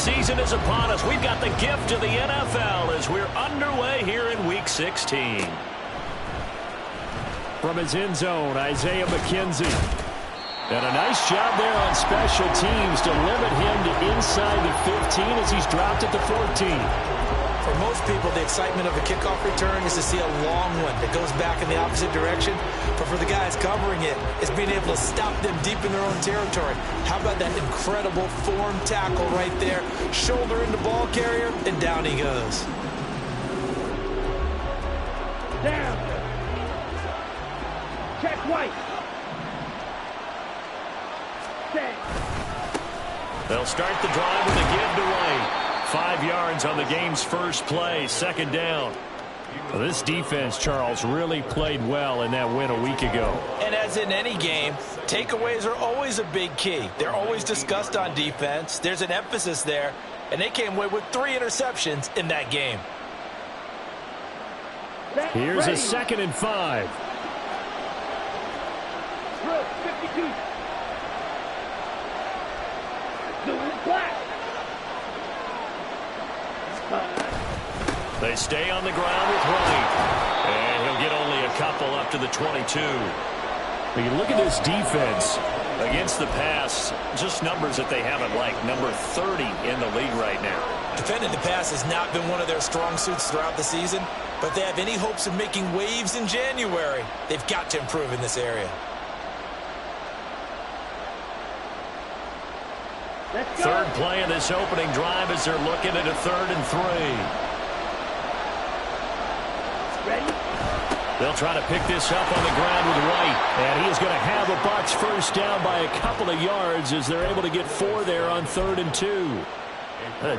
season is upon us. We've got the gift of the NFL as we're underway here in Week 16. From his end zone, Isaiah McKenzie. And a nice job there on special teams to limit him to inside the 15 as he's dropped at the 14. For most people, the excitement of a kickoff return is to see a long one that goes back in the opposite direction. But for the guys covering it, it's being able to stop them deep in their own territory. How about that incredible form tackle right there? Shoulder in the ball carrier, and down he goes. Down. Check White. Set. They'll start the drive with a give to White. 5 yards on the game's first play, second down. Well, this defense, Charles, really played well in that win a week ago. And as in any game, takeaways are always a big key. They're always discussed on defense. There's an emphasis there, and they came away with 3 interceptions in that game. Here's a 2nd and 5. 52. Black. They stay on the ground with White. And he'll get only a couple up to the 22. When you look at this defense against the pass, just numbers that they haven't liked. Number 30 in the league right now. Defending the pass has not been one of their strong suits throughout the season, but they have any hopes of making waves in January. They've got to improve in this area. Third play of this opening drive as they're looking at a 3rd and 3. Ready? They'll try to pick this up on the ground with White. And he's going to have a Bucs first down by a couple of yards as they're able to get 4 there on 3rd and 2.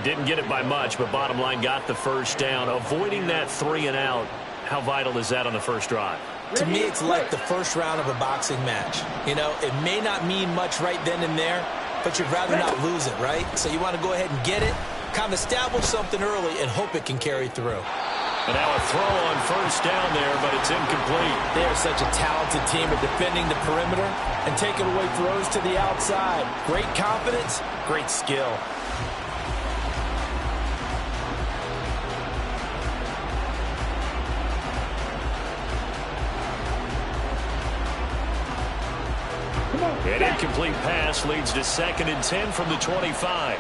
Didn't get it by much, but bottom line got the first down. Avoiding that 3 and out, how vital is that on the first drive? To me, it's like the first round of a boxing match. You know, it may not mean much right then and there, but you'd rather not lose it, right? So you want to go ahead and get it, kind of establish something early, and hope it can carry through. And now a throw on first down there, but it's incomplete. They are such a talented team at defending the perimeter and taking away throws to the outside. Great confidence, great skill. An incomplete pass leads to 2nd and 10 from the 25.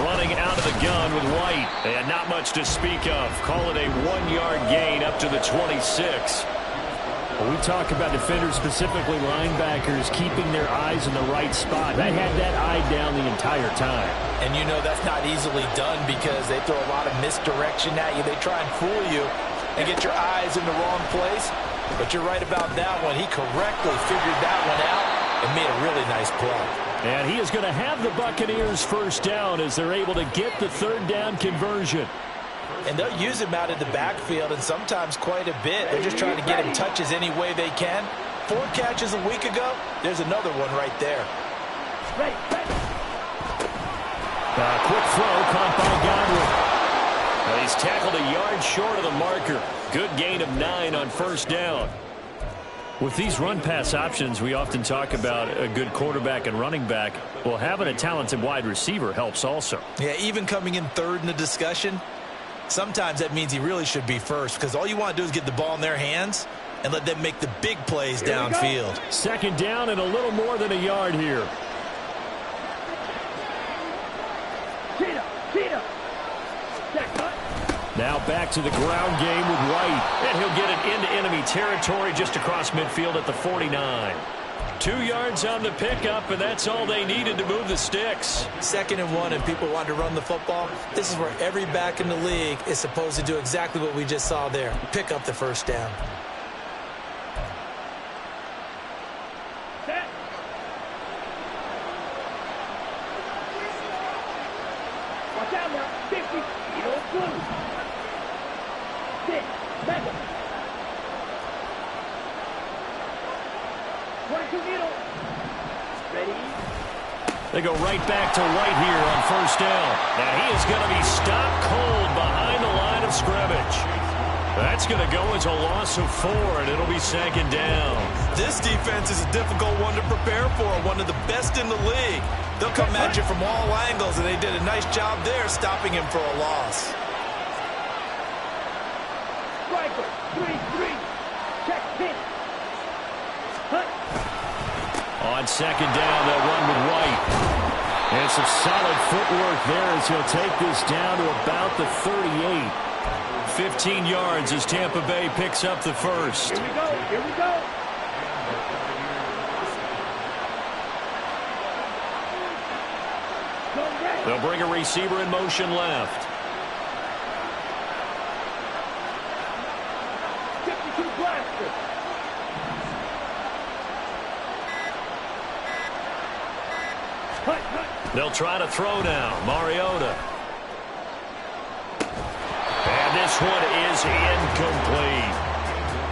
Running out of the gun with White. And not much to speak of. Call it a 1-yard gain up to the 26. When we talk about defenders, specifically linebackers, keeping their eyes in the right spot. They had that eye down the entire time. And you know that's not easily done because they throw a lot of misdirection at you. They try and fool you and get your eyes in the wrong place. But you're right about that one. He correctly figured that one out and made a really nice play. And he is going to have the Buccaneers first down as they're able to get the 3rd down conversion. And they'll use him out of the backfield and sometimes quite a bit. They're just trying to get him touches any way they can. 4 catches a week ago. There's another one right there. Quick throw caught by Godwin. Well, he's tackled a yard short of the marker. Good gain of 9 on first down. With these run-pass options, we often talk about a good quarterback and running back. Well, having a talented wide receiver helps also. Yeah, even coming in 3rd in the discussion, sometimes that means he really should be first because all you want to do is get the ball in their hands and let them make the big plays downfield. 2nd down and a little more than a yard here. Now back to the ground game with White. And he'll get it into enemy territory just across midfield at the 49. 2 yards on the pickup, and that's all they needed to move the sticks. 2nd and 1, and people want to run the football. This is where every back in the league is supposed to do exactly what we just saw there. Pick up the first down. Watch out now. 50. You don't lose. 6, 7. 22 middle. Ready? They go right back to White here on first down. And he is going to be stopped cold behind the line of scrimmage. That's going to go as a loss of 4, and it'll be 2nd down. This defense is a difficult one to prepare for, one of the best in the league. They'll come at you from all angles, and they did a nice job there stopping him for a loss. Striker, 3-3. Check pitch. Hut. On 2nd down, they'll run with White. And some solid footwork there as he'll take this down to about the 38. 15 yards as Tampa Bay picks up the first. Here we go. Here we go. They'll bring a receiver in motion left. 52 blaster. Hut, hut. They'll try to throw now. Mariota. And this one is incomplete.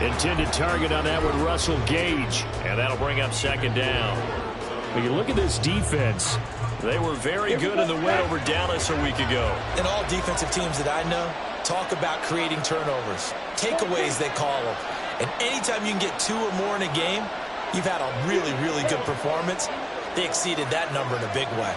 Intended target on that one, Russell Gage. And that'll bring up 2nd down. When you look at this defense, they were very good in the win over Dallas a week ago. And all defensive teams that I know talk about creating turnovers. Takeaways, they call them. And anytime you can get 2 or more in a game, you've had a really, really good performance. They exceeded that number in a big way.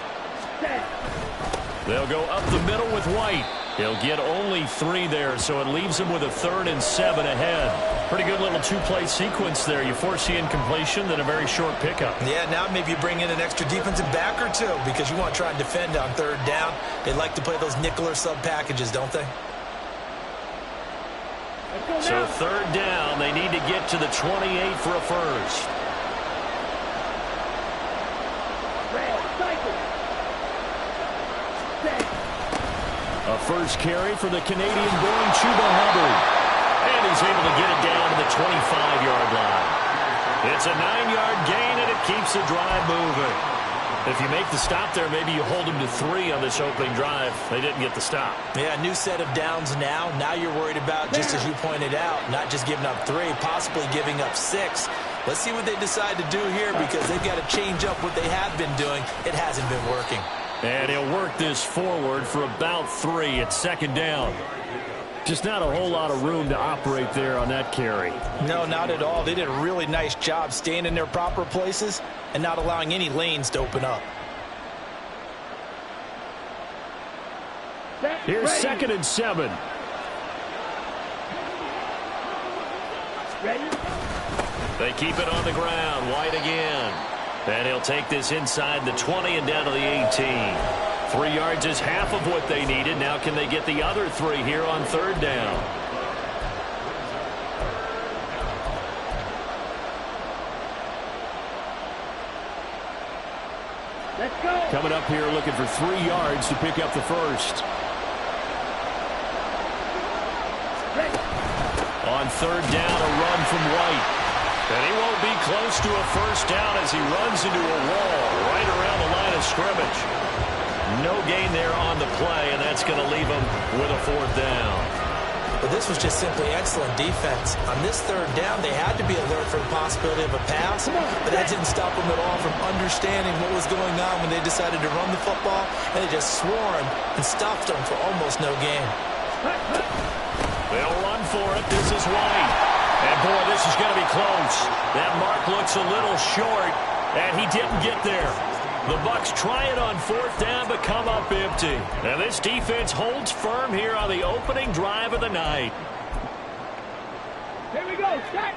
They'll go up the middle with White. He'll get only 3 there, so it leaves him with a 3rd and 7 ahead. Pretty good little 2-play sequence there. You force the incompletion, then a very short pickup. Yeah, now maybe you bring in an extra defensive back or 2 because you want to try and defend on 3rd down. They like to play those nickel or sub packages, don't they? So 3rd down, they need to get to the 28 for a first. A first carry for the Canadian-born Chuba Hubbard. And he's able to get it down to the 25-yard line. It's a 9-yard gain, and it keeps the drive moving. If you make the stop there, maybe you hold them to 3 on this opening drive. They didn't get the stop. Yeah, new set of downs now. Now you're worried about, just as you pointed out, not just giving up 3, possibly giving up 6. Let's see what they decide to do here because they've got to change up what they have been doing. It hasn't been working. And he'll work this forward for about 3. It's 2nd down. Just not a whole lot of room to operate there on that carry. No, not at all. They did a really nice job staying in their proper places and not allowing any lanes to open up. Here's 2nd and 7. Ready? They keep it on the ground. White again. And he'll take this inside the 20 and down to the 18. 3 yards is half of what they needed. Now can they get the other 3 here on 3rd down? Let's go. Coming up here looking for 3 yards to pick up the first. Ready. On 3rd down, a run from White. And he won't be close to a first down as he runs into a wall right around the line of scrimmage. No gain there on the play, and that's going to leave him with a 4th down. But this was just simply excellent defense. On this 3rd down, they had to be alert for the possibility of a pass, but that didn't stop them at all from understanding what was going on when they decided to run the football, and they just swarmed and stopped them for almost no gain. They'll run for it. This is White. And, boy, this is going to be close. That mark looks a little short, and he didn't get there. The Bucs try it on 4th down, but come up empty. And this defense holds firm here on the opening drive of the night. Here we go. Set.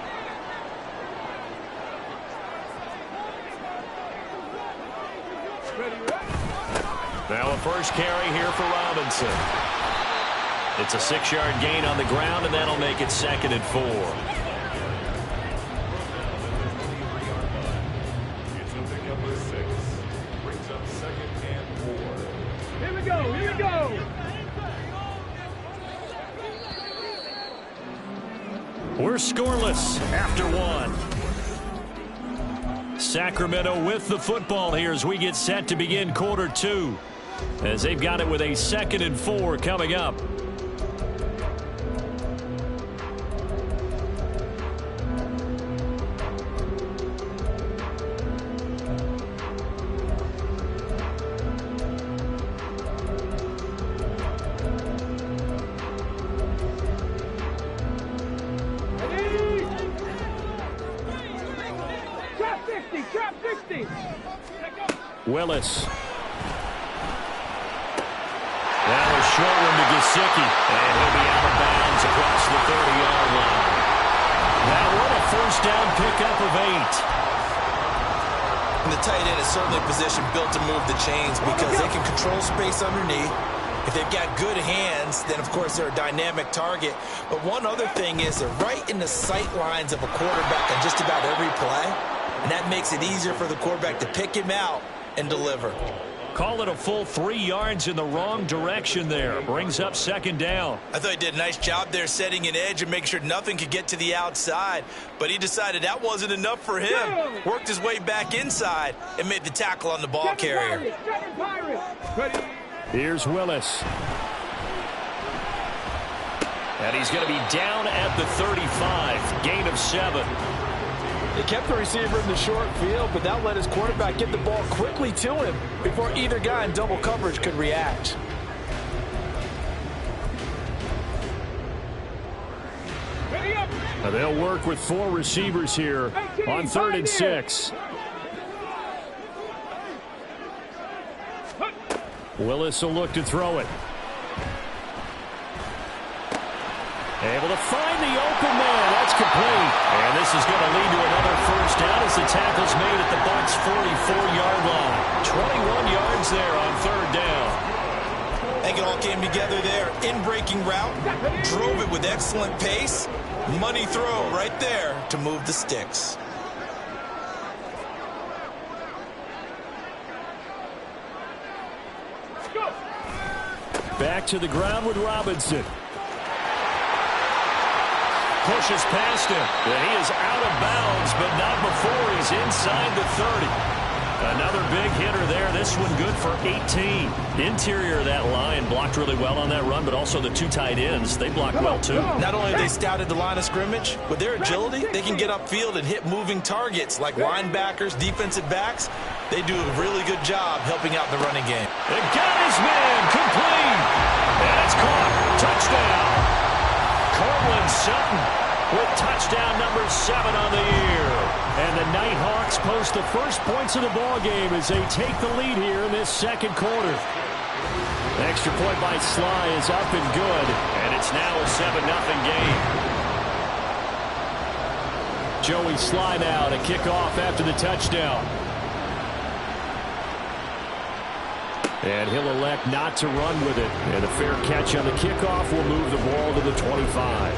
Now a first carry here for Robinson. It's a 6-yard gain on the ground, and that'll make it 2nd and 4. Here we go. Here we go. We're scoreless after 1. Sacramento with the football here as we get set to begin quarter 2. As they've got it with a 2nd and 4 coming up. 50. Let go. Willis. That was short one to Gesicki. And he'll be out of bounds across the 30-yard line. Now what a first down pickup of 8. And the tight end is certainly a position built to move the chains because they can control space underneath. If they've got good hands, then of course they're a dynamic target. But one other thing is they're right in the sight lines of a quarterback on just about every play. And that makes it easier for the quarterback to pick him out and deliver. Call it a full 3 yards in the wrong direction there. Brings up second down. I thought he did a nice job there setting an edge and making sure nothing could get to the outside. But he decided that wasn't enough for him. Worked his way back inside and made the tackle on the ball carrier. Ready. Here's Willis. And he's going to be down at the 35. Gain of 7. They kept the receiver in the short field, but that let his quarterback get the ball quickly to him before either guy in double coverage could react. Ready up. Now they'll work with 4 receivers here on 3rd and 6. Willis will look to throw it. Able to find the open man. That's complete. And this is going to lead to another first down as the tackle's made at the Bucs' 44-yard line. 21 yards there on 3rd down. I think it all came together there. In-breaking route, drove it with excellent pace. Money throw right there to move the sticks. Back to the ground with Robinson. Pushes past him. And he is out of bounds, but not before he's inside the 30. Another big hitter there. This one good for 18. Interior of that line blocked really well on that run, but also the 2 tight ends. They blocked well, too. Not only have they scouted the line of scrimmage, with their agility, they can get upfield and hit moving targets like linebackers, defensive backs. They do a really good job helping out the running game. They got his man complete. And it's caught. Touchdown. Courtland Sutton with touchdown number 7 on the year. And the Nighthawks post the first points of the ball game as they take the lead here in this second quarter. Extra point by Sly is up and good, and it's now a 7-0 game. Joey Sly now to kick off after the touchdown. And he'll elect not to run with it. And a fair catch on the kickoff will move the ball to the 25.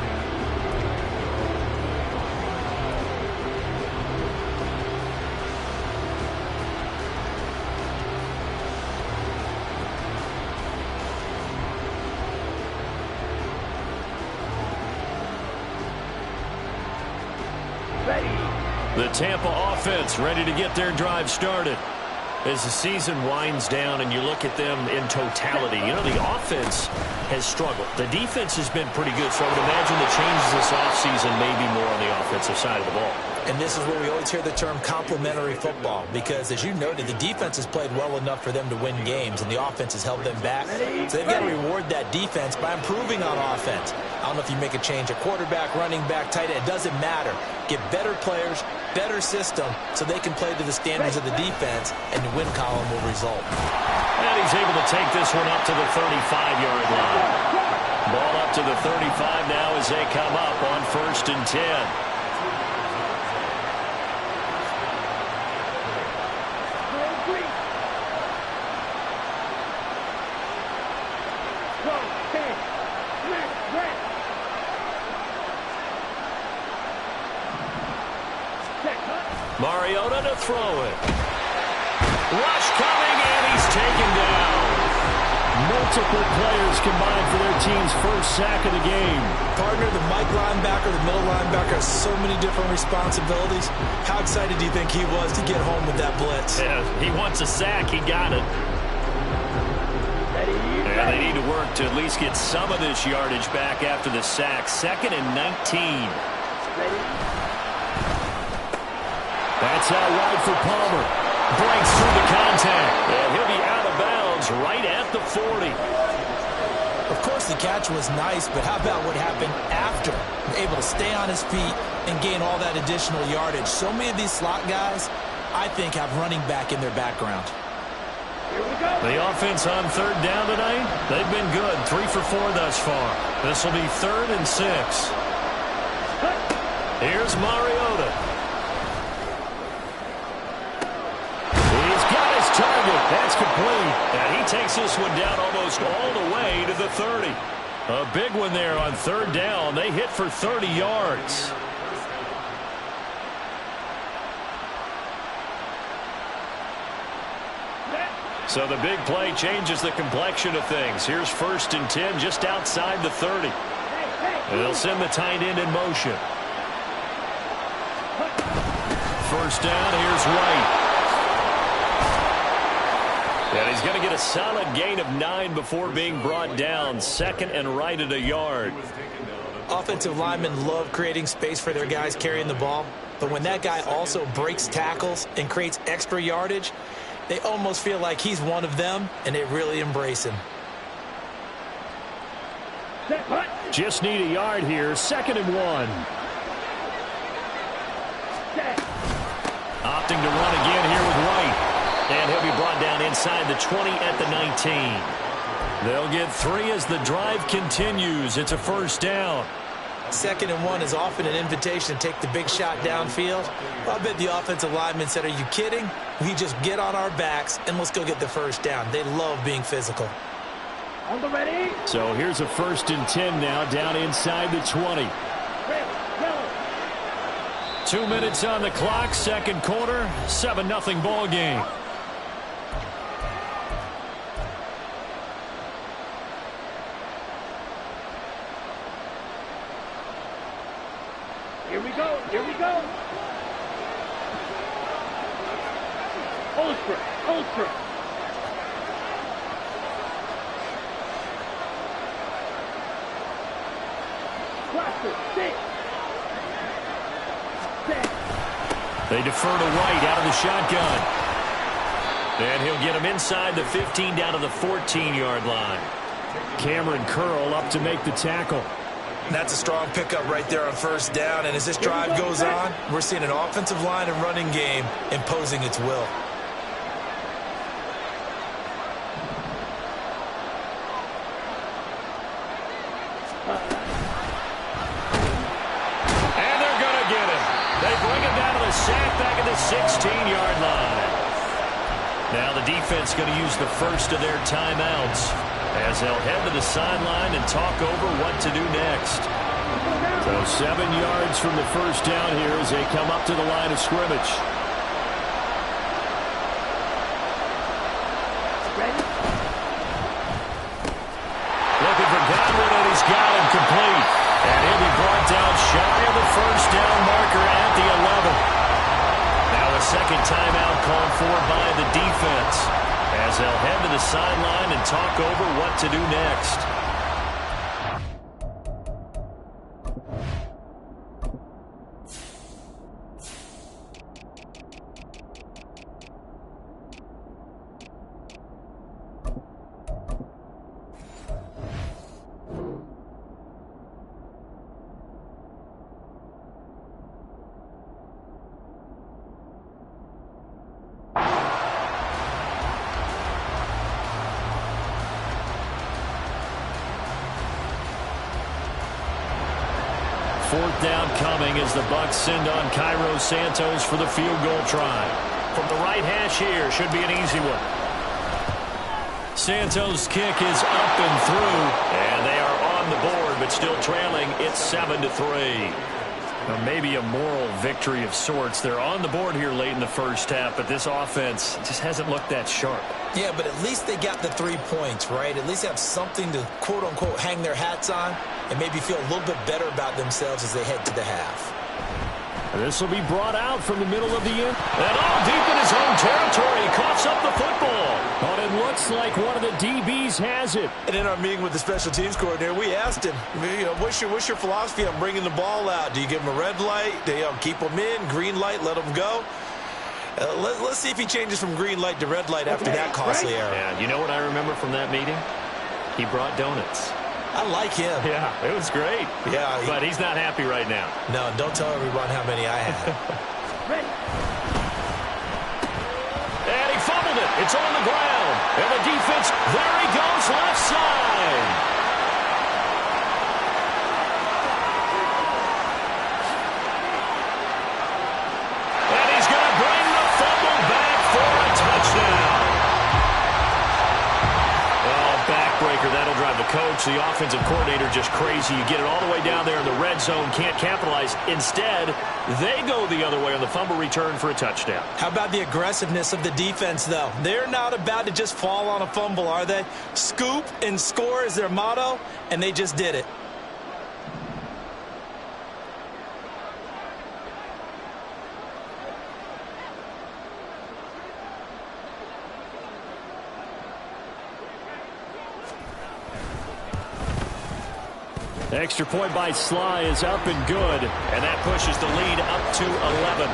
The Tampa offense ready to get their drive started. As the season winds down and you look at them in totality, you know, the offense has struggled. The defense has been pretty good, so I would imagine the changes this offseason may be more on the offensive side of the ball. And this is where we always hear the term complementary football because, as you noted, the defense has played well enough for them to win games, and the offense has held them back. So they've got to reward that defense by improving on offense. I don't know if you make a change at quarterback, running back, tight end. It doesn't matter. Get better players, better system, so they can play to the standards of the defense, and the win column will result. And he's able to take this one up to the 35-yard line. Ball up to the 35 now as they come up on 1st and 10. Mariota to throw it. Rush coming, and he's taken down. Multiple players combined for their team's first sack of the game. Partner, the Mike linebacker, the middle linebacker has so many different responsibilities. How excited do you think he was to get home with that blitz? Yeah, he wants a sack. He got it. And they need to work to at least get some of this yardage back after the sack. 2nd and 19. That's out wide for Palmer. Breaks through the contact. And he'll be out of bounds right at the 40. Of course, the catch was nice, but how about what happened after? Able to stay on his feet and gain all that additional yardage. So many of these slot guys I think, have running back in their background. Here we go. The offense on third down tonight, they've been good. 3 for 4 thus far. This will be 3rd and 6. Here's Mariota. He's got his target. That's complete. And he takes this one down almost all the way to the 30. A big one there on third down. They hit for 30 yards. So the big play changes the complexion of things. Here's 1st and 10 just outside the 30. They'll send the tight end in motion. First down, here's White. And he's going to get a solid gain of 9 before being brought down. 2nd and right at a yard. Offensive linemen love creating space for their guys carrying the ball. But when that guy also breaks tackles and creates extra yardage, they almost feel like he's one of them, and they really embrace him. Just need a yard here. 2nd and 1. Opting to run again here with White. And he'll be brought down inside the 20 at the 19. They'll get 3 as the drive continues. It's a 1st down. 2nd and 1 is often an invitation to take the big shot downfield. I bet the offensive lineman said, are you kidding? We just get on our backs and let's go get the 1st down. They love being physical. On the ready. So here's a 1st and 10 now down inside the 20. 2 minutes on the clock, 2nd quarter, 7-0 ball game. Here we go. Here we go. Ultra. Ultra. Cluster. 6. They defer to White out of the shotgun. And he'll get him inside the 15 down to the 14-yard line. Cameron Curl up to make the tackle. That's a strong pickup right there on 1st down. And as this drive goes on, we're seeing an offensive line and running game imposing its will. And they're going to get him. They bring him down to the sack back at the 16-yard line. Now the defense going to use the first of their timeouts as they'll head to the sideline and talk over what to do next. So 7 yards from the 1st down here as they come up to the line of scrimmage. Looking for Godwin, and he's got him complete. And he'll be brought down shy of the 1st down marker at the 11. Now a 2nd timeout called for by the defense as they'll head to the sideline and talk over what to do next. Fourth down coming as the Bucs send on Cairo Santos for the field goal try. From the right hash here, should be an easy one. Santos' kick is up and through, and they are on the board, but still trailing. It's 7-3. Now, maybe a moral victory of sorts. They're on the board here late in the first half, but this offense just hasn't looked that sharp. Yeah, but at least they got the 3 points, right? At least have something to, quote-unquote, hang their hats on and maybe feel a little bit better about themselves as they head to the half. This will be brought out from the middle of the end. And all deep in his own territory. He coughs up the football. But it looks like one of the DBs has it. And in our meeting with the special teams coordinator, we asked him, what's your philosophy on bringing the ball out? Do you give him a red light? Do you keep them in? Green light, let them go? Let's see if he changes from green light to red light after that costly error. Yeah, you know what I remember from that meeting? He brought donuts. I like him. Yeah, it was great. Yeah, but he's not happy right now. No, don't tell everyone how many I had. it. It's on the ground. And the defense, there he goes, left side. And he's going to bring the fumble back for a touchdown. Oh, backbreaker. That'll drive the coach, the offensive coordinator, just crazy. You get it all the way down there in the red zone, can't capitalize. Instead, they go the other way on the fumble return for a touchdown. How about the aggressiveness of the defense, though? They're not about to just fall on a fumble, are they? Scoop and score is their motto, and they just did it. Extra point by Sly is up and good, and that pushes the lead up to 11.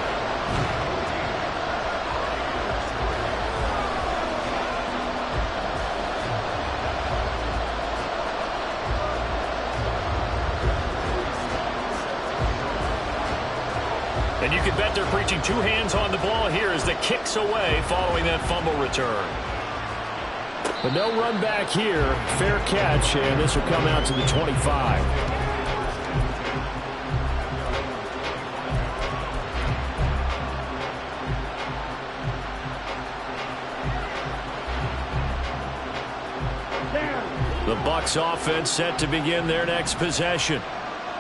And you can bet they're preaching two hands on the ball here as the kick's away following that fumble return. But no run back here. Fair catch, and this will come out to the 25. The Bucs offense set to begin their next possession.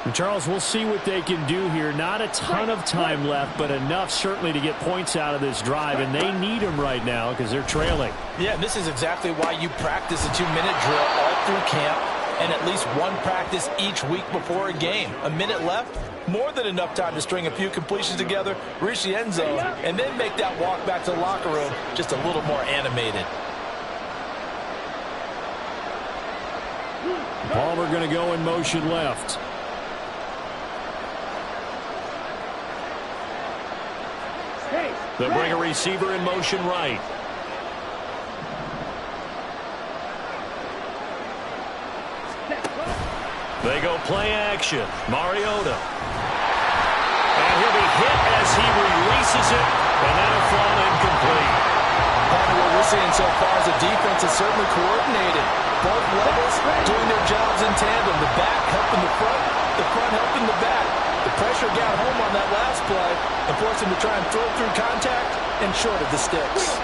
And Charles, we'll see what they can do here. Not a ton of time left, but enough certainly to get points out of this drive, and they need them right now because they're trailing. Yeah, this is exactly why you practice a 2-minute drill all through camp and at least one practice each week before a game. A minute left, more than enough time to string a few completions together, reach the end zone, and then make that walk back to the locker room just a little more animated. Palmer going to go in motion left. They'll bring a receiver in motion right. They go play action. Mariota. And he'll be hit as he releases it, and that'll fall incomplete. What we're seeing so far is the defense is certainly coordinated. Both levels doing their jobs in tandem. The back helping the front helping the back. The pressure got home on that last play and forced him to try and throw through contact and short of the sticks.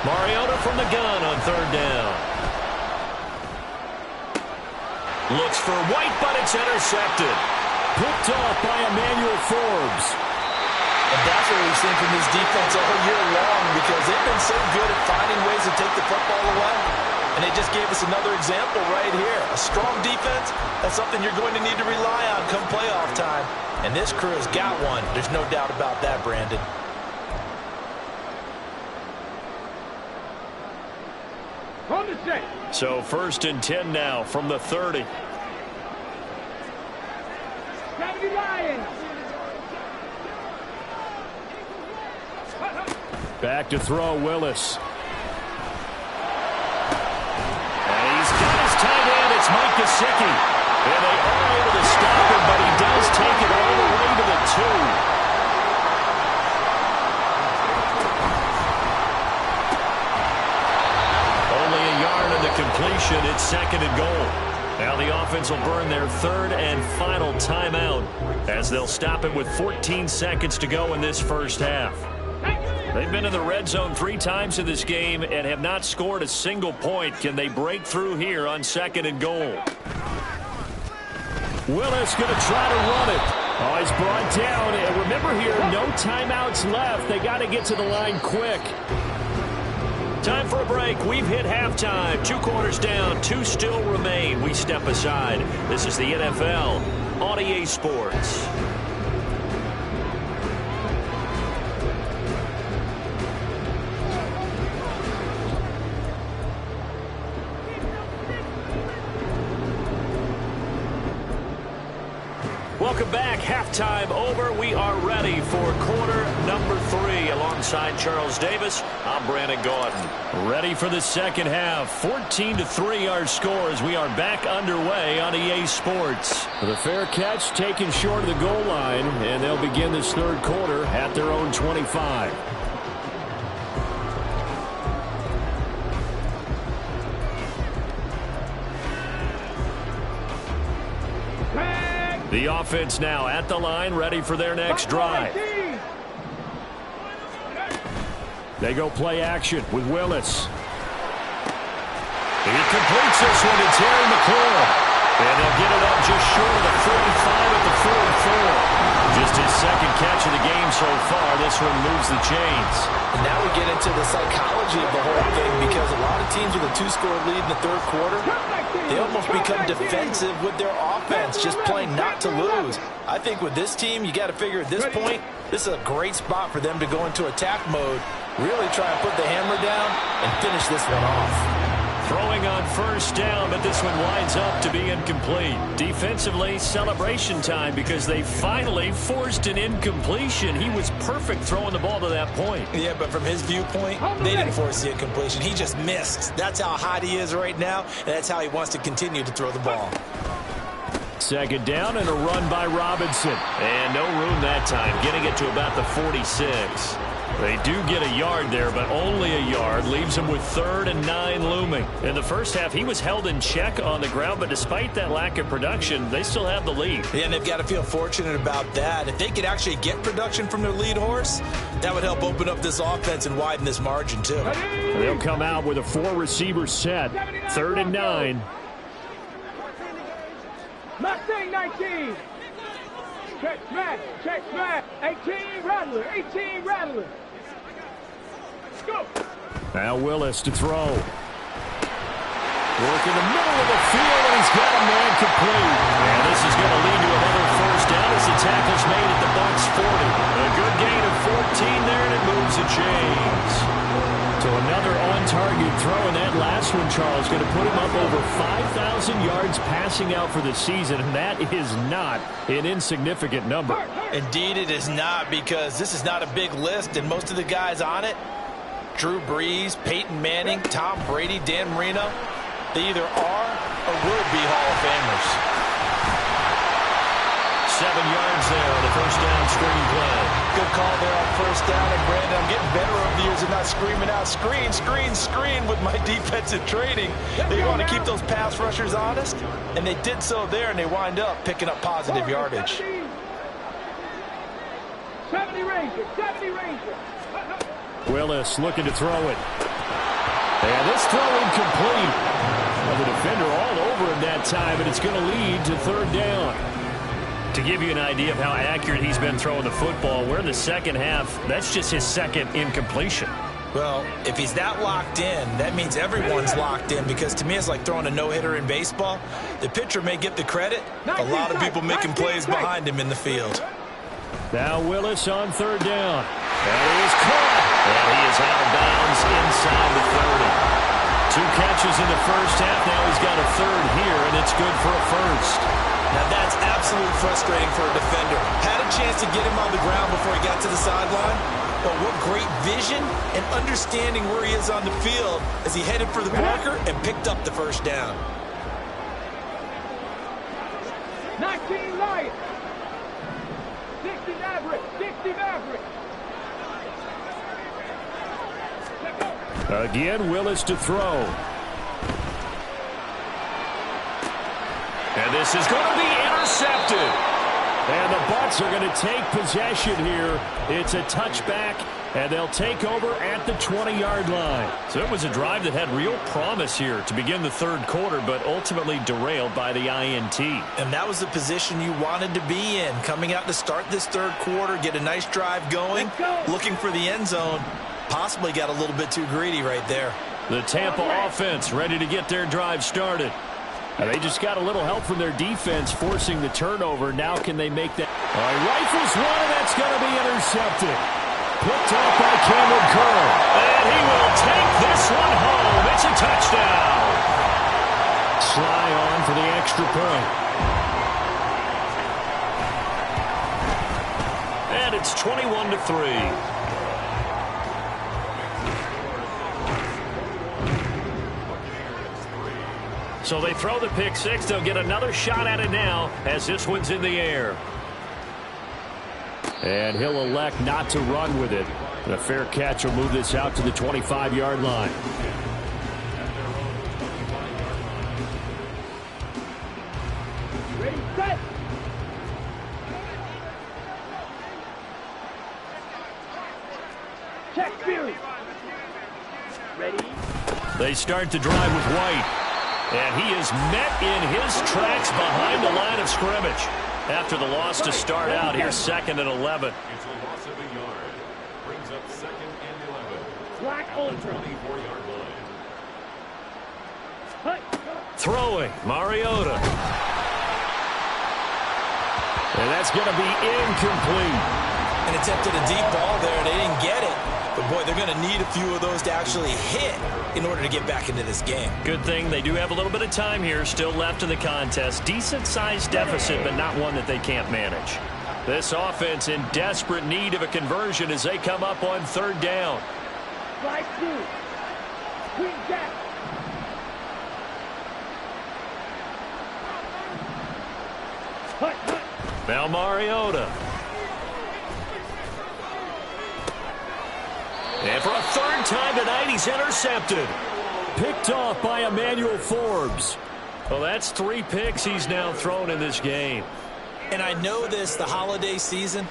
Mariota from the gun on third down. Looks for White, but it's intercepted. Picked off by Emmanuel Forbes. And that's what we've seen from this defense all year long because they've been so good at finding ways to take the football away. And they just gave us another example right here. A strong defense, that's something you're going to need to rely on come playoff time. And this crew has got one. There's no doubt about that, Brandon. From the set. So 1st and 10 now from the 30. Gravity Lions. Back to throw, Willis. And he's got his tight end. It's Mike Gesicki. And they are able to stop him, but he does take it all the way to the 2. Completion, it's 2nd and goal. Now the offense will burn their 3rd and final timeout as they'll stop it with 14 seconds to go in this first half. They've been in the red zone 3 times in this game and have not scored a single point. Can they break through here on 2nd and goal? Willis going to try to run it. Oh, he's brought down. And remember here, no timeouts left. They got to get to the line quick. Time for a break. We've hit halftime. 2 quarters down. 2 still remain. We step aside. This is the NFL on EA Sports. Welcome back. Halftime over. We are ready for quarter number 3. Alongside Charles Davis, I'm Brandon Gaudin. Ready for the second half. 14-3 our score as we are back underway on EA Sports. The fair catch taken short of the goal line, and they'll begin this third quarter at their own 25. The offense now at the line, ready for their next drive. They go play action with Willis. He completes this one to Terry McLaurin. And they'll get it up just short of the 45 at the 44. Just his second catch of the game so far. This one moves the chains. And now we get into the psychology of the whole thing, because a lot of teams with a 2-score lead in the third quarter, they almost become defensive with their offense, just playing not to lose. I think with this team, you got to figure at this point, this is a great spot for them to go into attack mode, really try and put the hammer down and finish this one off. Throwing on first down, but this one winds up to be incomplete. Defensively, celebration time, because they finally forced an incompletion. He was perfect throwing the ball to that point. Yeah, but from his viewpoint, they didn't force the incompletion. He just missed. That's how hot he is right now, and that's how he wants to continue to throw the ball. Second down and a run by Robinson. And no room that time, getting it to about the 46. They do get a yard there, but only a yard. Leaves them with 3rd and 9 looming. In the first half, he was held in check on the ground, but despite that lack of production, they still have the lead. Yeah, and they've got to feel fortunate about that. If they could actually get production from their lead horse, that would help open up this offense and widen this margin, too. They'll come out with a 4-receiver set. 3rd and 9. Mustang 19. Check smash. 18 Rattler. 18 Rattler. Go. Now Willis to throw. Work in the middle of the field, and he's got a man complete. And this is going to lead to another first down as the tackle's made at the Bucs 40. A good gain of 14 there, and it moves the chains. So another on-target throw, and that last one, Charles, going to put him up over 5,000 yards passing out for the season, and that is not an insignificant number. Indeed it is not, because this is not a big list, and most of the guys on it, Drew Brees, Peyton Manning, Tom Brady, Dan Marino, they either are or will be Hall of Famers. 7 yards there on the first down screen play. Good call there on first down, and Brandon, I'm getting better over the years of not screaming out, screen, screen, screen with my defensive training. They want to keep those pass rushers honest, and they did so there, and they wind up picking up positive yardage. 70 Ranger. 70 Ranger. Willis looking to throw it. And this throw incomplete. Well, the defender all over him that time, and it's going to lead to 3rd down. To give you an idea of how accurate he's been throwing the football, we're in the second half. That's just his second incompletion. Well, if he's that locked in, that means everyone's locked in, because to me it's like throwing a no-hitter in baseball. The pitcher may get the credit. A lot of people making plays behind him in the field. Now Willis on 3rd down. That is caught. And he is out of bounds inside the 30. 2 catches in the first half. Now he's got a 3rd here, and it's good for a first. Now that's absolutely frustrating for a defender. Had a chance to get him on the ground before he got to the sideline, but what great vision and understanding where he is on the field as he headed for the marker and picked up the first down. 19 Lions. 60 Maverick. 60 Maverick. Again, Willis to throw. And this is going to be intercepted. And the Bucs are going to take possession here. It's a touchback, and they'll take over at the 20-yard line. So it was a drive that had real promise here to begin the third quarter, but ultimately derailed by the INT. And that was the position you wanted to be in, coming out to start this third quarter, get a nice drive going, looking for the end zone. Possibly got a little bit too greedy right there. The Tampa offense ready to get their drive started. They just got a little help from their defense forcing the turnover. Now can they make that? Rifles one, and that's going to be intercepted. Picked up by Cameron Curl. And he will take this one home. It's a touchdown. Sly on for the extra point. It's 21-3. So they throw the pick six. They'll get another shot at it now as this one's in the air. And he'll elect not to run with it. A fair catch will move this out to the 25-yard line. Ready, set. Check Fury. Ready. They start to drive with White. And he is met in his tracks behind the line of scrimmage. After the loss to start out, here's 2nd and 11. It's a loss of a yard. Brings up 2nd and 11. Black ultra. 24-yard line. Throwing, Mariota. And that's going to be incomplete. And attempted a deep ball there. They didn't get it. But, boy, they're going to need a few of those to actually hit in order to get back into this game. Good thing they do have a little bit of time here still left in the contest. Decent-sized deficit, but not one that they can't manage. This offense in desperate need of a conversion as they come up on 3rd down. Slide through. Queen Jack. Now Mariota. And for a 3rd time tonight, he's intercepted. Picked off by Emmanuel Forbes. Well, that's 3 picks he's now thrown in this game. And I know this, the holiday season,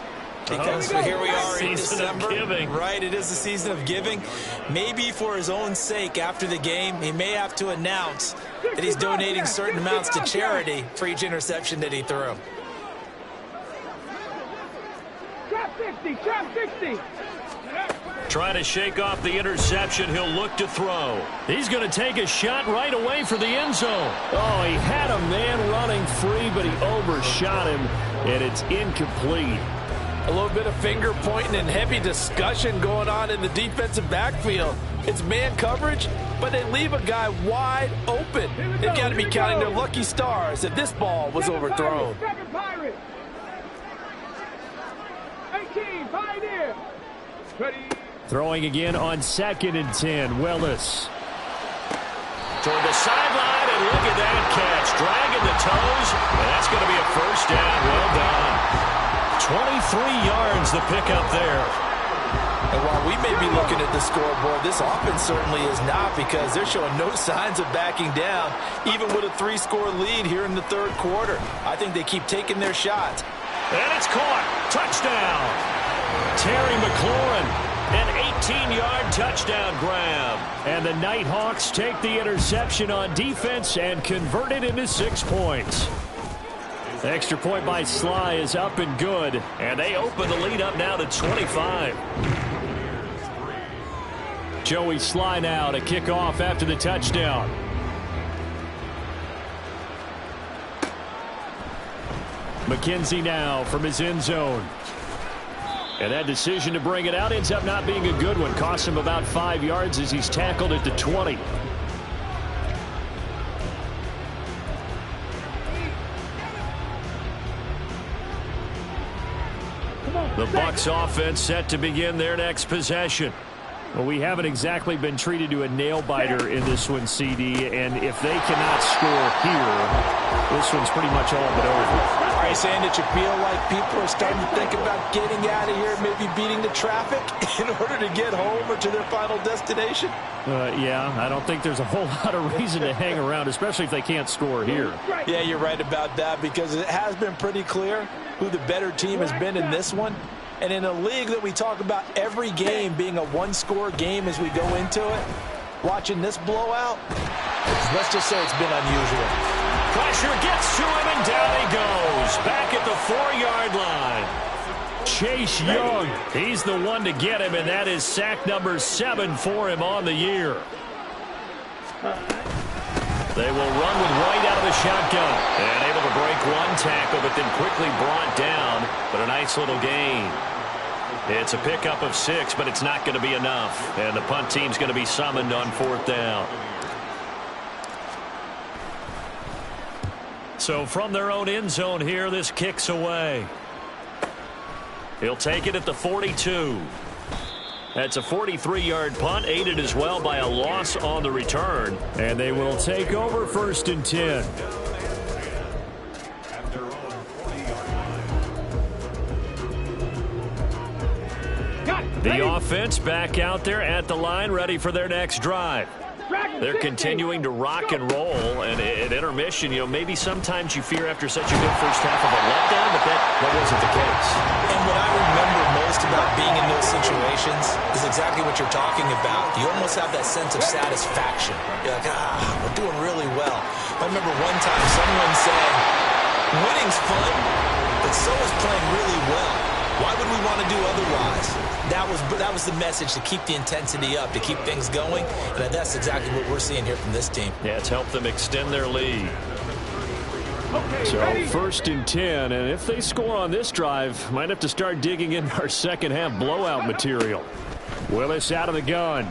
because here we are in December. Of giving. Right, it is the season of giving. Maybe for his own sake after the game, he may have to announce that he's donating certain amounts to charity for each interception that he threw. Trap 60, trap 60. Trying to shake off the interception. He'll look to throw. He's going to take a shot right away for the end zone. Oh, he had a man running free, but he overshot him, and it's incomplete. A little bit of finger pointing and heavy discussion going on in the defensive backfield. It's man coverage, but they leave a guy wide open. They've got to be counting their lucky stars if this ball was overthrown. 18, Pioneer. Ready. Throwing again on 2nd and 10. Willis. Toward the sideline, and look at that catch. Dragging the toes, and that's going to be a 1st down. Well done. 23 yards the pickup there. And while we may be looking at the scoreboard, this offense certainly is not, because they're showing no signs of backing down, even with a 3-score lead here in the 3rd quarter. I think they keep taking their shots. And it's caught. Touchdown. Terry McLaurin. An 18-yard touchdown grab. And the Nighthawks take the interception on defense and convert it into 6 points. The extra point by Sly is up and good. And they open the lead up now to 25. Joey Sly now to kick off after the touchdown. McKenzie now from his end zone. And that decision to bring it out ends up not being a good one. Costs him about 5 yards as he's tackled at the 20. The Bucs offense set to begin their next possession. Well, we haven't exactly been treated to a nail-biter in this one, CD, and if they cannot score here, this one's pretty much all but over. Are you saying that you feel like people are starting to think about getting out of here, maybe beating the traffic in order to get home or to their final destination? Yeah, I don't think there's a whole lot of reason to hang around, especially if they can't score here. Yeah, you're right about that, because it has been pretty clear who the better team has been in this one. And in a league that we talk about every game being a 1-score game as we go into it, watching this blowout, let's just say it's been unusual. Pressure gets to him, and down he goes. Back at the 4-yard line. Chase Young, he's the one to get him, and that is sack number 7 for him on the year. They will run with White out of the shotgun. And able to break one tackle, but then quickly brought down. But a nice little gain. It's a pickup of 6, but it's not going to be enough. And the punt team's going to be summoned on 4th down. So from their own end zone here, this kicks away. He'll take it at the 42. That's a 43-yard punt, aided as well by a loss on the return. And they will take over 1st and 10. The offense back out there at the line, ready for their next drive. They're continuing to rock and roll, and at intermission, maybe sometimes you fear after such a good first half of a letdown, but that wasn't the case. And what I remember most about being in those situations is exactly what you're talking about. You almost have that sense of satisfaction. You're like, we're doing really well. I remember one time someone said, winning's fun, but so is playing really well. Why would we want to do otherwise? That was the message, to keep the intensity up, to keep things going, and that's exactly what we're seeing here from this team. Yeah, it's helped them extend their lead. So 1st and 10, and if they score on this drive, might have to start digging in our second half blowout material. Willis out of the gun.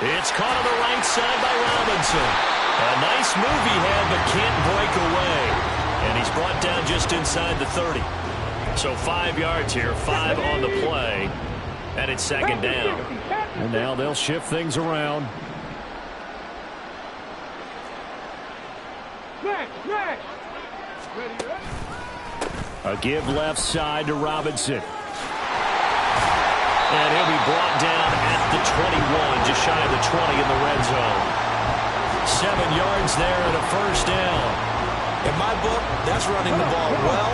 It's caught on the right side by Robinson. A nice move he had, but can't break away. And he's brought down just inside the 30. So 5 yards here, 5 on the play, and it's 2nd down. And now they'll shift things around. A give left side to Robinson. And he'll be brought down at the 21, just shy of the 20 in the red zone. 7 yards there and a 1st down. In my book, that's running the ball well,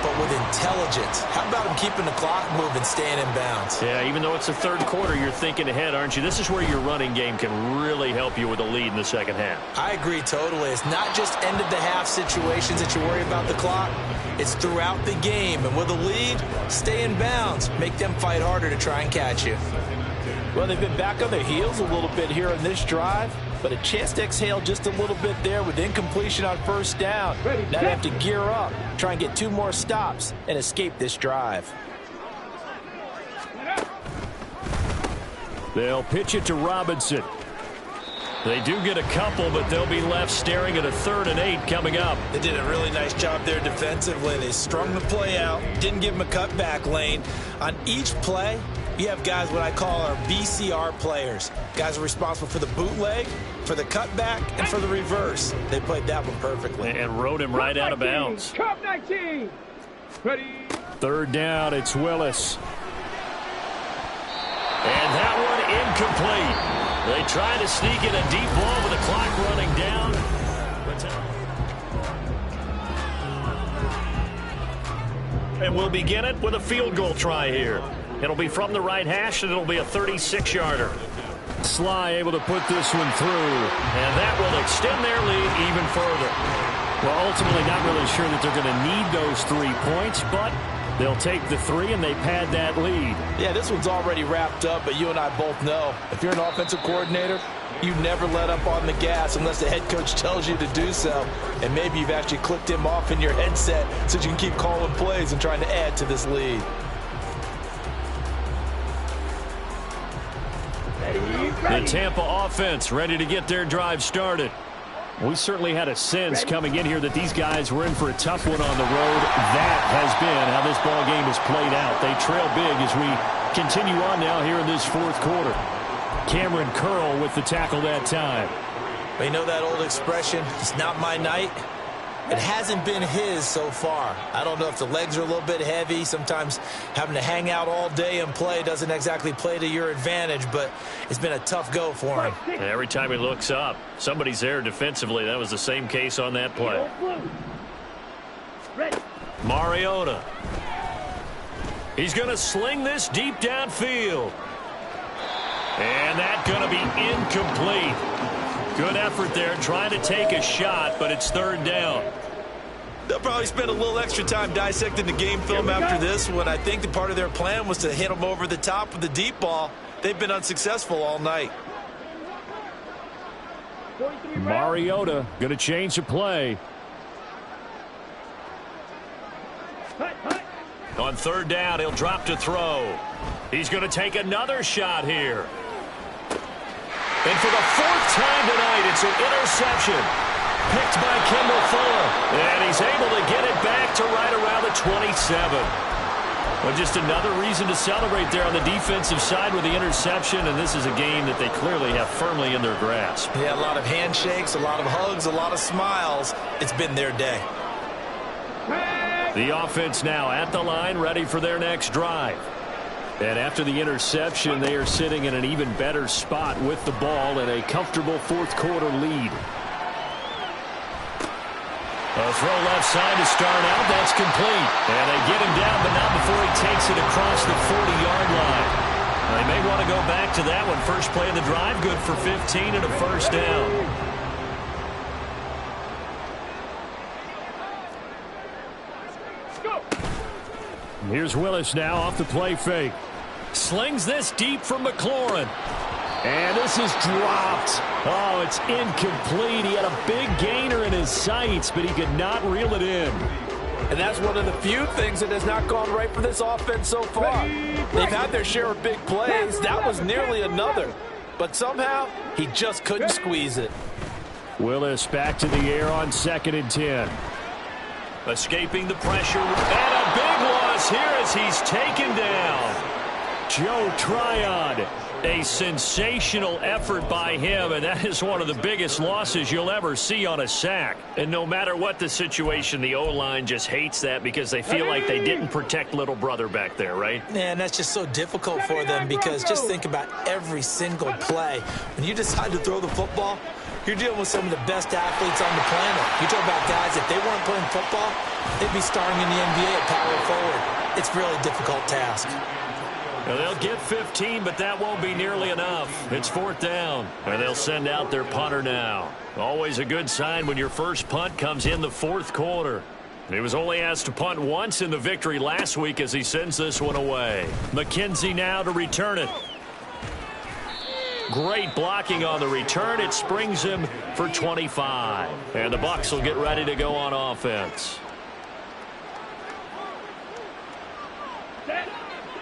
but with intelligence. How about him keeping the clock moving, staying in bounds? Yeah, even though it's the 3rd quarter, you're thinking ahead, aren't you? This is where your running game can really help you with a lead in the second half. I agree totally. It's not just end-of-the-half situations that you worry about the clock. It's throughout the game. And with a lead, stay in bounds. Make them fight harder to try and catch you. Well, they've been back on their heels a little bit here in this drive, but a chance to exhale just a little bit there with incompletion on 1st down. Now they have to gear up, try and get 2 more stops, and escape this drive. They'll pitch it to Robinson. They do get a couple, but they'll be left staring at a 3rd and 8 coming up. They did a really nice job there defensively. They strung the play out, didn't give him a cutback lane. On each play, you have guys what I call our BCR players. Guys are responsible for the bootleg, for the cutback, and for the reverse. They played that one perfectly. And rode him right out of bounds. Cup 19. Ready. 3rd down, it's Willis. And that one incomplete. They try to sneak in a deep ball with the clock running down. And we'll begin it with a field goal try here. It'll be from the right hash, and it'll be a 36-yarder. Sly able to put this one through. And that will extend their lead even further. Well, ultimately not really sure that they're going to need those 3 points, but they'll take the 3 and they pad that lead. Yeah, this one's already wrapped up, but you and I both know if you're an offensive coordinator, you never let up on the gas unless the head coach tells you to do so. And maybe you've actually clicked him off in your headset so you can keep calling plays and trying to add to this lead. The Tampa offense ready to get their drive started. We certainly had a sense coming in here that these guys were in for a tough one on the road. That has been how this ball game has played out. They trail big as we continue on now here in this 4th quarter. Cameron Curl with the tackle that time. But you know that old expression, it's not my night? It hasn't been his so far. I don't know if the legs are a little bit heavy. Sometimes having to hang out all day and play doesn't exactly play to your advantage, but it's been a tough go for him. And every time he looks up, somebody's there defensively. That was the same case on that play. Mariota. He's going to sling this deep downfield. And that's going to be incomplete. Good effort there, trying to take a shot, but it's 3rd down. They'll probably spend a little extra time dissecting the game film after this one. I think the part of their plan was to hit them over the top with the deep ball. They've been unsuccessful all night. Mariota going to change the play. On 3rd down, he'll drop to throw. He's going to take another shot here. And for the 4th time tonight, it's an interception. Picked by Kendall Fuller. And he's able to get it back to right around the 27. Well, just another reason to celebrate there on the defensive side with the interception, and this is a game that they clearly have firmly in their grasp. Yeah, a lot of handshakes, a lot of hugs, a lot of smiles. It's been their day. The offense now at the line, ready for their next drive. And after the interception, they are sitting in an even better spot with the ball and a comfortable fourth-quarter lead. A throw left side to start out. That's complete. And they get him down, but not before he takes it across the 40-yard line. They may want to go back to that one. First play of the drive, good for 15 and a first down. Here's Willis now off the play fake. Slings this deep for McLaurin. And this is dropped. Oh, it's incomplete. He had a big gainer in his sights, but he could not reel it in. And that's one of the few things that has not gone right for this offense so far. They've had their share of big plays. That was nearly another. But somehow, he just couldn't squeeze it. Willis back to the air on 2nd and 10. Escaping the pressure. And a big loss here as he's taken down. Joe Tryon. A sensational effort by him, and that is one of the biggest losses you'll ever see on a sack. And no matter what the situation, the O-line just hates that because they feel like they didn't protect little brother back there, right? Yeah, and that's just so difficult for them because just think about every single play. When you decide to throw the football, you're dealing with some of the best athletes on the planet. You talk about guys, if they weren't playing football, they'd be starring in the NBA at power forward. It's a really difficult task. Well, they'll get 15, but that won't be nearly enough. It's 4th down, and they'll send out their punter now. Always a good sign when your first punt comes in the 4th quarter. He was only asked to punt once in the victory last week as he sends this one away. McKenzie now to return it. Great blocking on the return. It springs him for 25. And the Bucs will get ready to go on offense.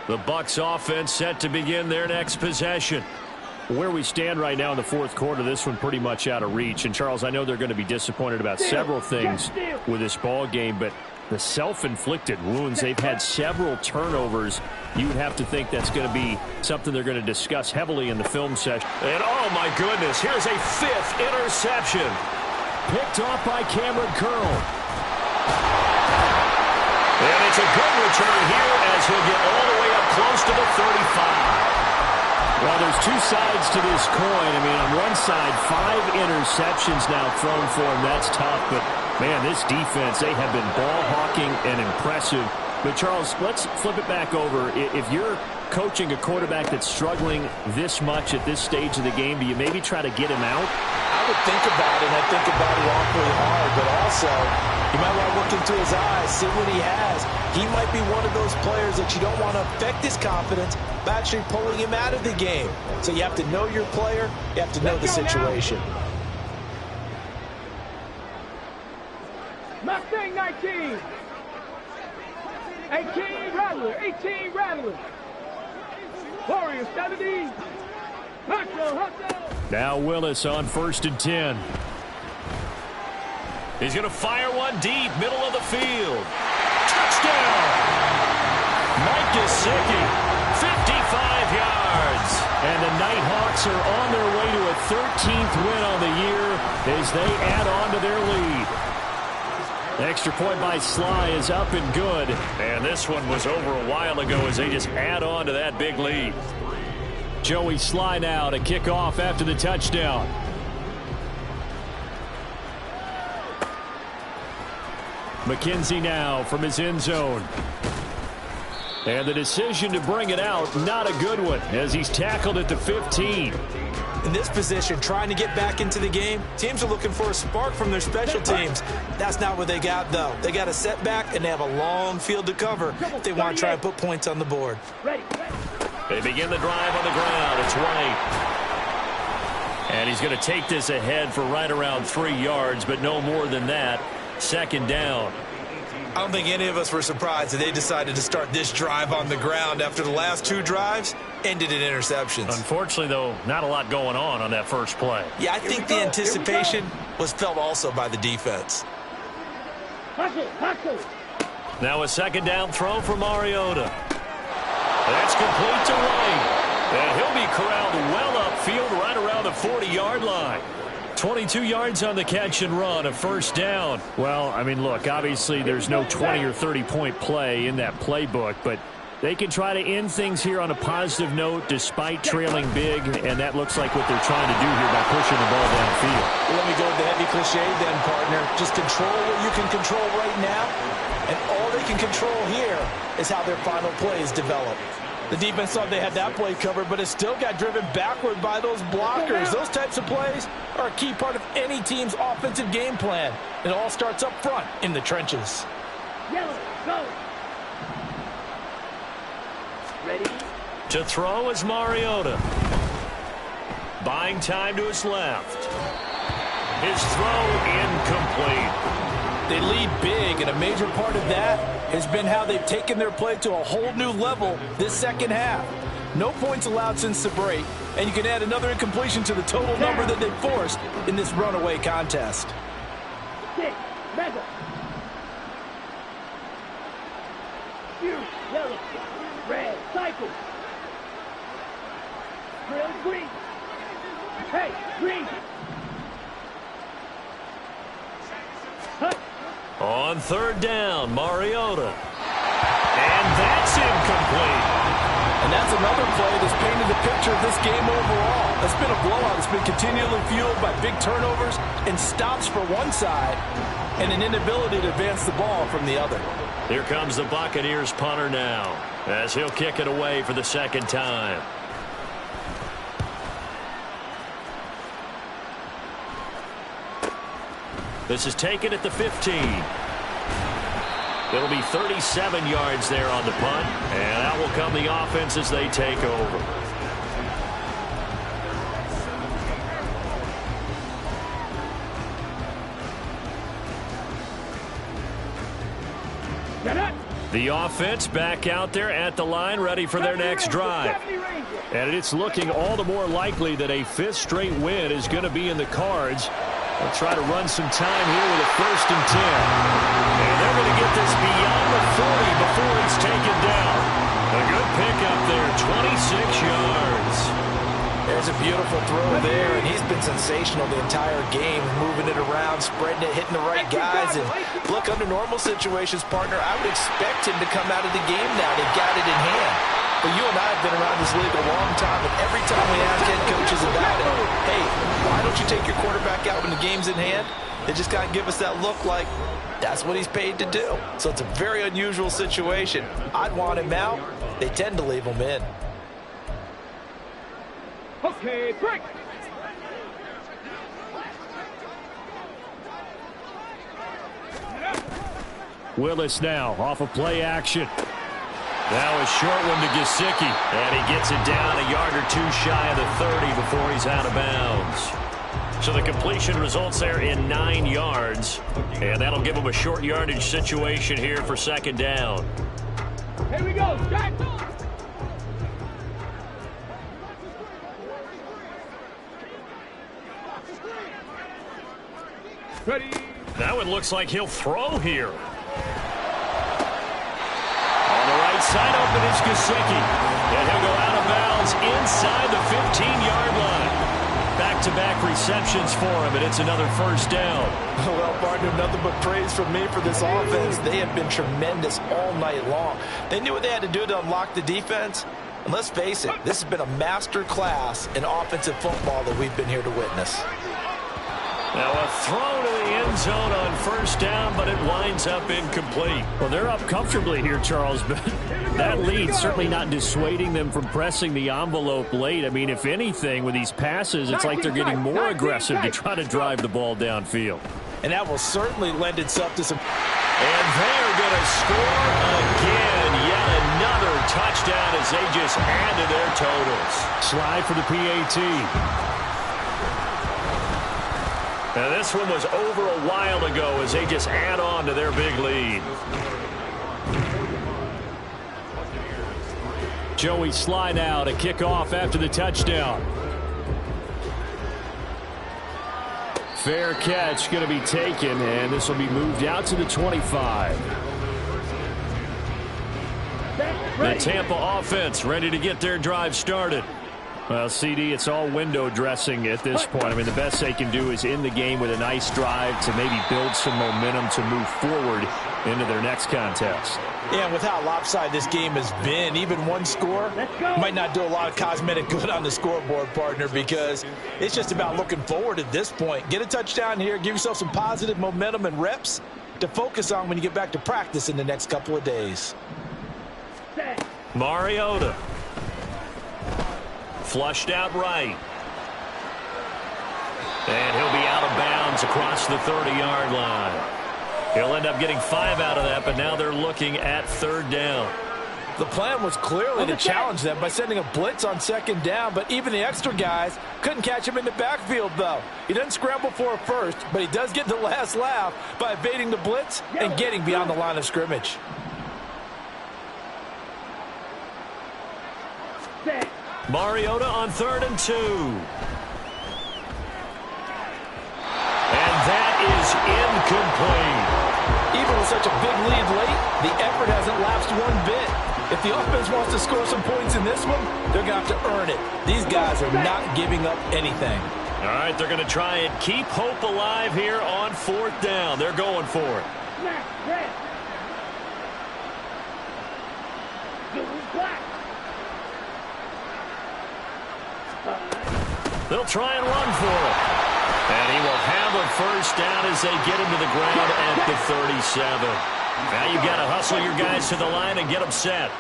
The Bucs offense set to begin their next possession. Where we stand right now in the 4th quarter, this one pretty much out of reach. And, Charles, I know they're going to be disappointed about several things with this ball game, but the self-inflicted wounds, they've had several turnovers. You would have to think that's going to be something they're going to discuss heavily in the film session. And, oh, my goodness, here's a 5th interception. Picked off by Cameron Curl. And it's a good return here as he'll get all the way up close to the 35. Well, there's two sides to this coin. I mean, on one side, 5 interceptions now thrown for him. That's tough, but, man, this defense, they have been ball hawking and impressive. But, Charles, let's flip it back over. If you're coaching a quarterback that's struggling this much at this stage of the game, do you maybe try to get him out? I would think about it, and I think about it awfully hard, but also you might want to look into his eyes, see what he has. He might be one of those players that you don't want to affect his confidence by actually pulling him out of the game. So you have to know your player, you have to know the situation. Mustang 19. 18 Rattler. 18 Rattler. Warriors 70. Hustle. Now Willis on 1st and 10. He's going to fire one deep, middle of the field. Touchdown! Mike Gesicki, 55 yards. And the Nighthawks are on their way to a 13th win on the year as they add on to their lead. The extra point by Sly is up and good. And this one was over a while ago as they just add on to that big lead. Joey Sly now to kick off after the touchdown. McKenzie now from his end zone. And the decision to bring it out, not a good one, as he's tackled at the 15. In this position, trying to get back into the game, teams are looking for a spark from their special teams. That's not what they got, though. They got a setback, and they have a long field to cover if they want to try and put points on the board. They begin the drive on the ground. It's White. And he's going to take this ahead for right around 3 yards, but no more than that. 2nd down. I don't think any of us were surprised that they decided to start this drive on the ground after the last 2 drives ended in interceptions. Unfortunately, though, not a lot going on that first play. Yeah, I think the anticipation was felt also by the defense. Now a second down throw for Mariota. That's complete to White. And he'll be corralled well upfield right around the 40-yard line. 22 yards on the catch and run, a first down. Well, I mean, look, obviously there's no 20 or 30-point play in that playbook, but they can try to end things here on a positive note despite trailing big, and that looks like what they're trying to do here by pushing the ball downfield. Well, let me go with the heavy cliche then, partner. Just control what you can control right now, and all they can control here is how their final plays develop. The defense thought they had that play covered, but it still got driven backward by those blockers. Those types of plays are a key part of any team's offensive game plan. It all starts up front in the trenches. Yellow, go. Ready? To throw is Mariota. Buying time to his left. His throw incomplete. They lead big, and a major part of that has been how they've taken their play to a whole new level this second half. No points allowed since the break, and you can add another incompletion to the total number that they've forced in this runaway contest. 6, mega. You, yellow, red, cycle. Drill, green. Hey, green. Hut. On third down, Mariota. And that's incomplete. And that's another play that's painted the picture of this game overall. It's been a blowout. It's been continually fueled by big turnovers and stops for one side and an inability to advance the ball from the other. Here comes the Buccaneers punter now as he'll kick it away for the second time. This is taken at the 15. It'll be 37 yards there on the punt, and out will come the offense as they take over. The offense back out there at the line, ready for their next drive. And it's looking all the more likely that a fifth straight win is going to be in the cards. They'll try to run some time here with a 1st and 10. And they're going to get this beyond the 40 before it's taken down. A good pickup there, 26 yards. There's a beautiful throw there, and he's been sensational the entire game, moving it around, spreading it, hitting the right guys. And look, under normal situations, partner, I would expect him to come out of the game now. They got it in hand. But you and I have been around this league a long time, and every time we ask head coaches about it, hey, why don't you take your quarterback out when the game's in hand? They just got to give us that look like that's what he's paid to do. So it's a very unusual situation. I'd want him out. They tend to leave him in. Okay, break. Willis now off of play action. Now a short one to Gesicki, and he gets it down a yard or two shy of the 30 before he's out of bounds. So the completion results there in 9 yards, and that'll give him a short yardage situation here for second down. Here we go, start. Ready. Now it looks like he'll throw here. On the right side open is Gesicki. And he'll go out of bounds inside the 15-yard line. Back-to-back receptions for him, and it's another first down. Well, partner, nothing but praise from me for this offense. They have been tremendous all night long. They knew what they had to do to unlock the defense. And let's face it, this has been a master class in offensive football that we've been here to witness. Now a throw to the end zone on first down, but it winds up incomplete. Well, they're up comfortably here, Charles, but that lead certainly not dissuading them from pressing the envelope late. I mean, if anything, with these passes, it's like they're getting more aggressive to try to drive the ball downfield. And that will certainly lend itself to some... And they're going to score again. Yet another touchdown as they just add to their totals. Slide for the PAT. Now this one was over a while ago as they just add on to their big lead. Joey Slye now to kick off after the touchdown. Fair catch going to be taken, and this will be moved out to the 25. The Tampa offense ready to get their drive started. Well, CD, it's all window dressing at this point. I mean, the best they can do is in the game with a nice drive to maybe build some momentum to move forward into their next contest. Yeah, and with how lopsided this game has been, even one score might not do a lot of cosmetic good on the scoreboard, partner, because it's just about looking forward at this point. Get a touchdown here, give yourself some positive momentum and reps to focus on when you get back to practice in the next couple of days. Mariota. Flushed out right. And he'll be out of bounds across the 30-yard line. He'll end up getting 5 out of that, but now they're looking at 3rd down. The plan was clearly to challenge them by sending a blitz on 2nd down, but even the extra guys couldn't catch him in the backfield, though. He doesn't scramble for a first, but he does get the last laugh by evading the blitz and getting beyond the line of scrimmage. Mariota on 3rd and 2. And that is incomplete. Even with such a big lead late, the effort hasn't lapsed one bit. If the offense wants to score some points in this one, they're going to have to earn it. These guys are not giving up anything. All right, they're going to try and keep hope alive here on 4th down. They're going for it. They'll try and run for it. And he will have a 1st down as they get him to the ground at the 37. Now you've got to hustle your guys to the line and get them set.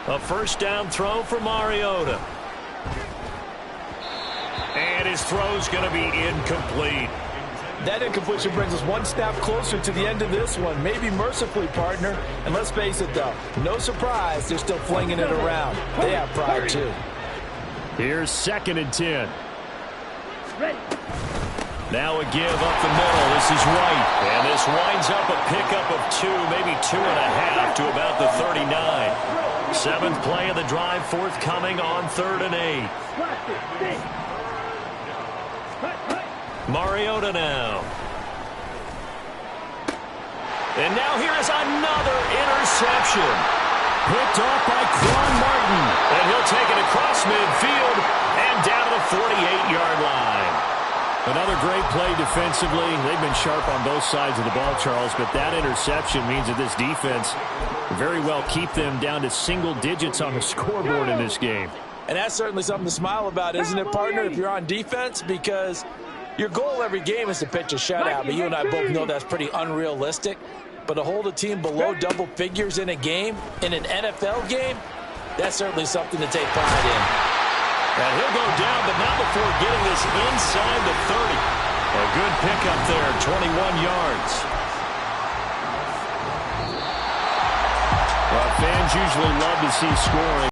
A 1st down throw for Mariota. And his throw's going to be incomplete. That incompletion brings us one step closer to the end of this one. Maybe mercifully, partner. And let's face it, though, no surprise, they're still flinging it around. They have pride, too. Here's 2nd and 10. Now a give up the middle. This is White. And this winds up a pickup of 2, maybe 2.5 to about the 39. 7th play of the drive forthcoming on 3rd and 8. Mariota now. And now here is another interception. Picked off by Quan Martin. And he'll take it across midfield and down to the 48-yard line. Another great play defensively. They've been sharp on both sides of the ball, Charles, but that interception means that this defense very well keep them down to single digits on the scoreboard in this game. And that's certainly something to smile about, isn't it, partner, if you're on defense? Because your goal every game is to pitch a shutout, but you and I both know that's pretty unrealistic. But to hold a team below double figures in a game, in an NFL game, that's certainly something to take pride in. And he'll go down, but not before getting this inside the 30. A good pickup there, 21 yards. Well, fans usually love to see scoring.